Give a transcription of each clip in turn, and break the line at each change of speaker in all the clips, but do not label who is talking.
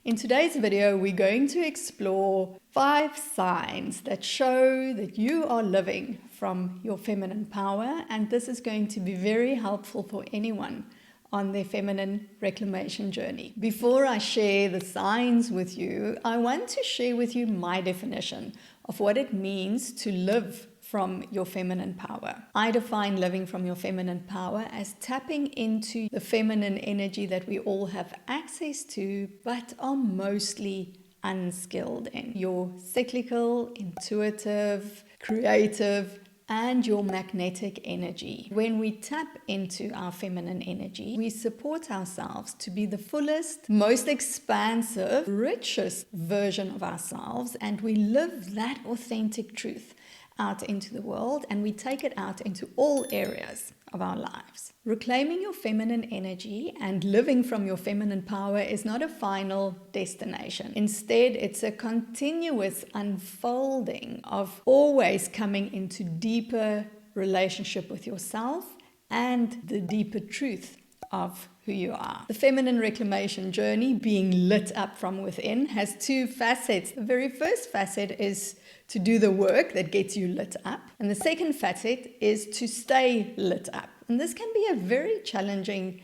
In today's video, we're going to explore 5 signs that show that you are living from your feminine power, and this is going to be very helpful for anyone on their feminine reclamation journey. Before I share the signs with you, I want to share with you my definition of what it means to live from your feminine power. I define living from your feminine power as tapping into the feminine energy that we all have access to, but are mostly unskilled in. Your cyclical, intuitive, creative, and your magnetic energy. When we tap into our feminine energy, we support ourselves to be the fullest, most expansive, richest version of ourselves, and we live that authentic truth out into the world, and we take it out into all areas of our lives. Reclaiming your feminine energy and living from your feminine power is not a final destination. Instead, it's a continuous unfolding of always coming into deeper relationship with yourself and the deeper truth of who you are. The feminine reclamation journey, being lit up from within, has 2 facets. The very first facet is to do the work that gets you lit up, and the second facet is to stay lit up. And this can be a very challenging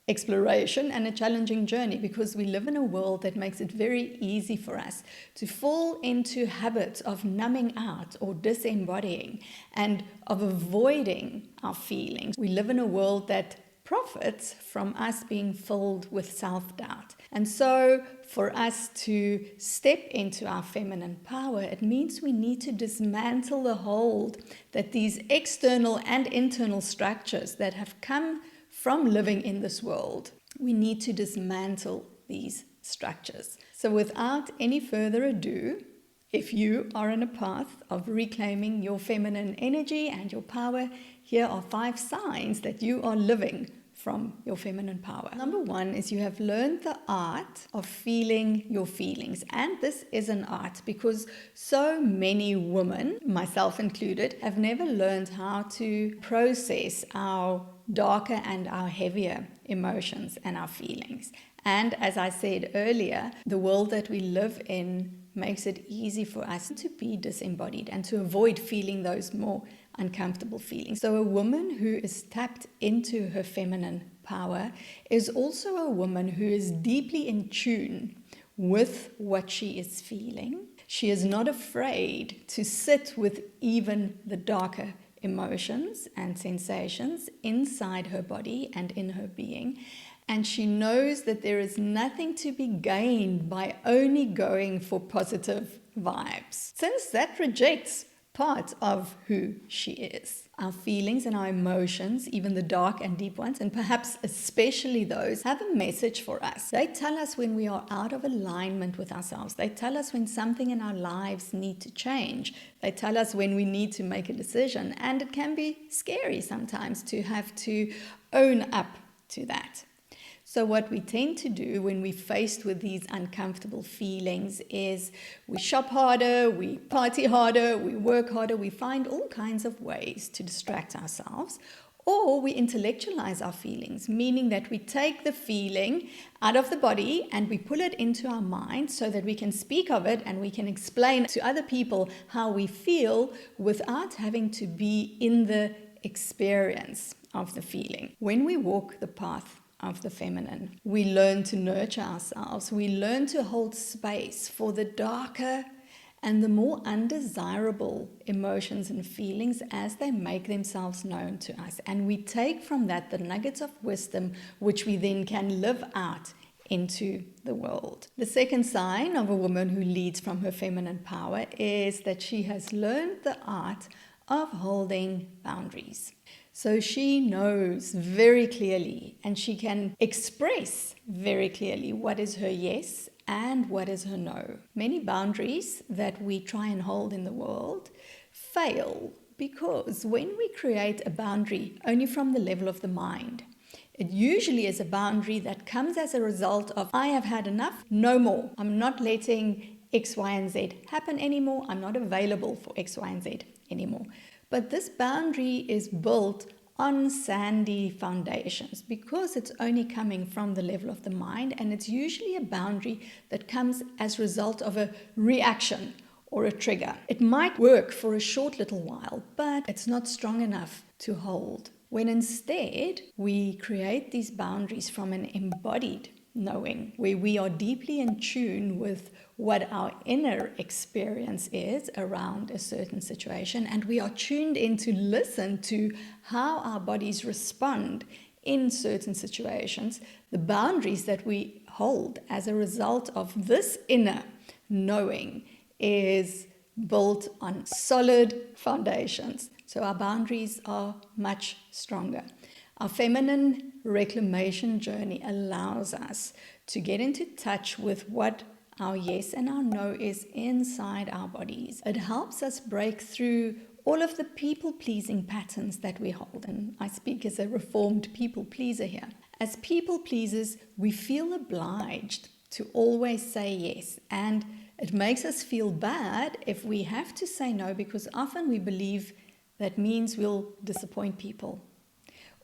exploration and a challenging journey, because we live in a world that makes it very easy for us to fall into habits of numbing out or disembodying and of avoiding our feelings. We live in a world that profits from us being filled with self-doubt. And so for us to step into our feminine power, it means we need to dismantle the hold that these external and internal structures that have come from living in this world, we need to dismantle these structures. So without any further ado, if you are on a path of reclaiming your feminine energy and your power, here are 5 signs that you are living from your feminine power. Number 1 is you have learned the art of feeling your feelings. And this is an art because so many women, myself included, have never learned how to process our darker and our heavier emotions and our feelings. And as I said earlier, the world that we live in makes it easy for us to be disembodied and to avoid feeling those more uncomfortable feelings. So a woman who is tapped into her feminine power is also a woman who is deeply in tune with what she is feeling. She is not afraid to sit with even the darker emotions and sensations inside her body and in her being. And she knows that there is nothing to be gained by only going for positive vibes, since that rejects part of who she is. Our feelings and our emotions, even the dark and deep ones, and perhaps especially those, have a message for us. They tell us when we are out of alignment with ourselves. They tell us when something in our lives needs to change. They tell us when we need to make a decision. And it can be scary sometimes to have to own up to that. So what we tend to do when we're faced with these uncomfortable feelings is we shop harder, we party harder, we work harder, we find all kinds of ways to distract ourselves, or we intellectualize our feelings, meaning that we take the feeling out of the body and we pull it into our mind so that we can speak of it and we can explain to other people how we feel without having to be in the experience of the feeling. When we walk the path of the feminine, we learn to nurture ourselves. We learn to hold space for the darker and the more undesirable emotions and feelings as they make themselves known to us. And we take from that the nuggets of wisdom, which we then can live out into the world. The second sign of a woman who leads from her feminine power is that she has learned the art of holding boundaries. So she knows very clearly and she can express very clearly what is her yes and what is her no. Many boundaries that we try and hold in the world fail because when we create a boundary only from the level of the mind, it usually is a boundary that comes as a result of, I have had enough, no more. I'm not letting X, Y, and Z happen anymore. I'm not available for X, Y, and Z anymore. But this boundary is built on sandy foundations because it's only coming from the level of the mind, and it's usually a boundary that comes as a result of a reaction or a trigger. It might work for a short little while, but it's not strong enough to hold. When instead we create these boundaries from an embodied knowing, where we are deeply in tune with what our inner experience is around a certain situation, and we are tuned in to listen to how our bodies respond in certain situations, the boundaries that we hold as a result of this inner knowing is built on solid foundations. So our boundaries are much stronger. Our feminine reclamation journey allows us to get into touch with what our yes and our no is inside our bodies. It helps us break through all of the people-pleasing patterns that we hold. And I speak as a reformed people pleaser here. As people pleasers, we feel obliged to always say yes. And it makes us feel bad if we have to say no, because often we believe that means we'll disappoint people,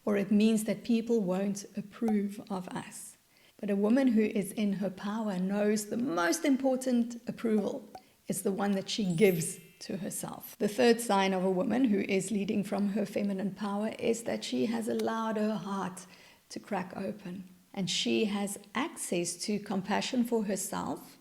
or it means that people won't approve of us. But a woman who is in her power knows the most important approval is the one that she gives to herself. The third sign of a woman who is leading from her feminine power is that she has allowed her heart to crack open, and she has access to compassion for herself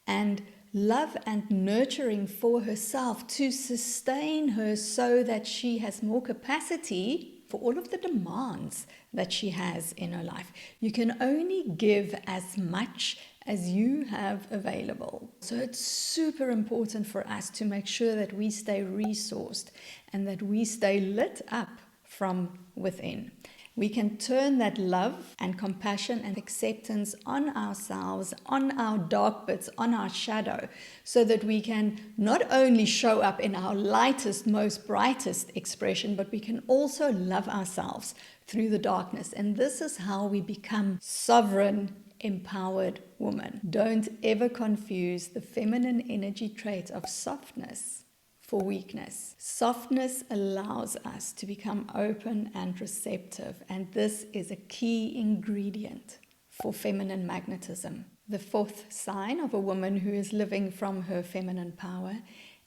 and love and nurturing for herself to sustain her so that she has more capacity for all of the demands that she has in her life. You can only give as much as you have available. So it's super important for us to make sure that we stay resourced and that we stay lit up from within. We can turn that love and compassion and acceptance on ourselves, on our dark bits, on our shadow, so that we can not only show up in our lightest, most brightest expression, but we can also love ourselves through the darkness. And this is how we become sovereign, empowered women. Don't ever confuse the feminine energy trait of softness for weakness. Softness allows us to become open and receptive, and this is a key ingredient for feminine magnetism. The fourth sign of a woman who is living from her feminine power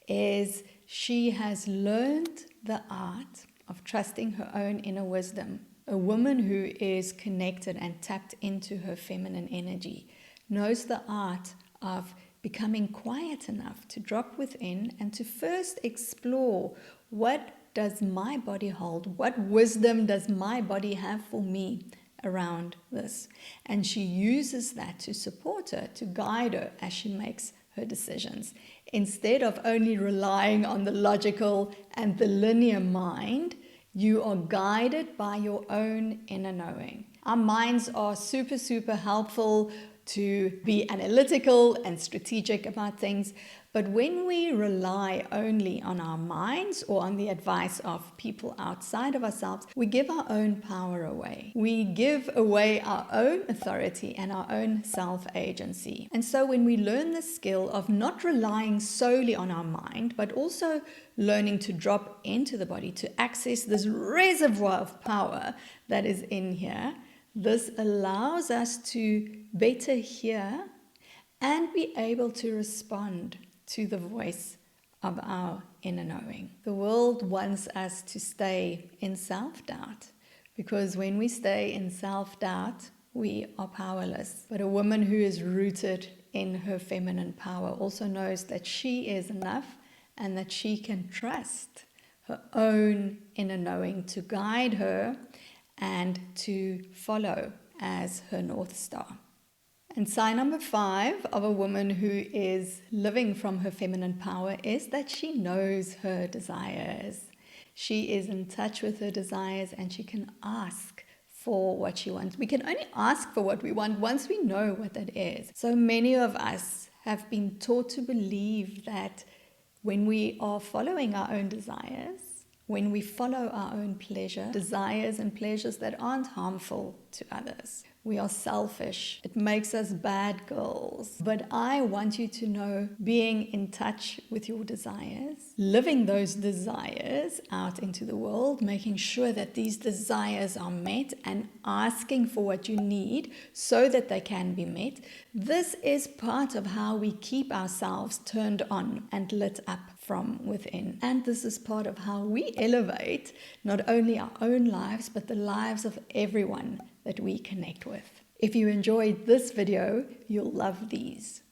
is she has learned the art of trusting her own inner wisdom. A woman who is connected and tapped into her feminine energy knows the art of becoming quiet enough to drop within and to first explore, what does my body hold? What wisdom does my body have for me around this? And she uses that to support her, to guide her as she makes her decisions. Instead of only relying on the logical and the linear mind, you are guided by your own inner knowing. Our minds are super, super helpful to be analytical and strategic about things. But when we rely only on our minds or on the advice of people outside of ourselves, we give our own power away. We give away our own authority and our own self-agency. And so when we learn the skill of not relying solely on our mind, but also learning to drop into the body to access this reservoir of power that is in here, this allows us to better hear and be able to respond to the voice of our inner knowing. The world wants us to stay in self-doubt, because when we stay in self-doubt, we are powerless. But a woman who is rooted in her feminine power also knows that she is enough and that she can trust her own inner knowing to guide her and to follow as her North Star. And sign number 5 of a woman who is living from her feminine power is that she knows her desires. She is in touch with her desires and she can ask for what she wants. We can only ask for what we want once we know what that is. So many of us have been taught to believe that when we are following our own desires, when we follow our own pleasure, desires and pleasures that aren't harmful to others. We are selfish. It makes us bad girls. But I want you to know, being in touch with your desires, living those desires out into the world, making sure that these desires are met and asking for what you need so that they can be met. This is part of how we keep ourselves turned on and lit up from within. And this is part of how we elevate not only our own lives, but the lives of everyone that we connect with. If you enjoyed this video, you'll love these.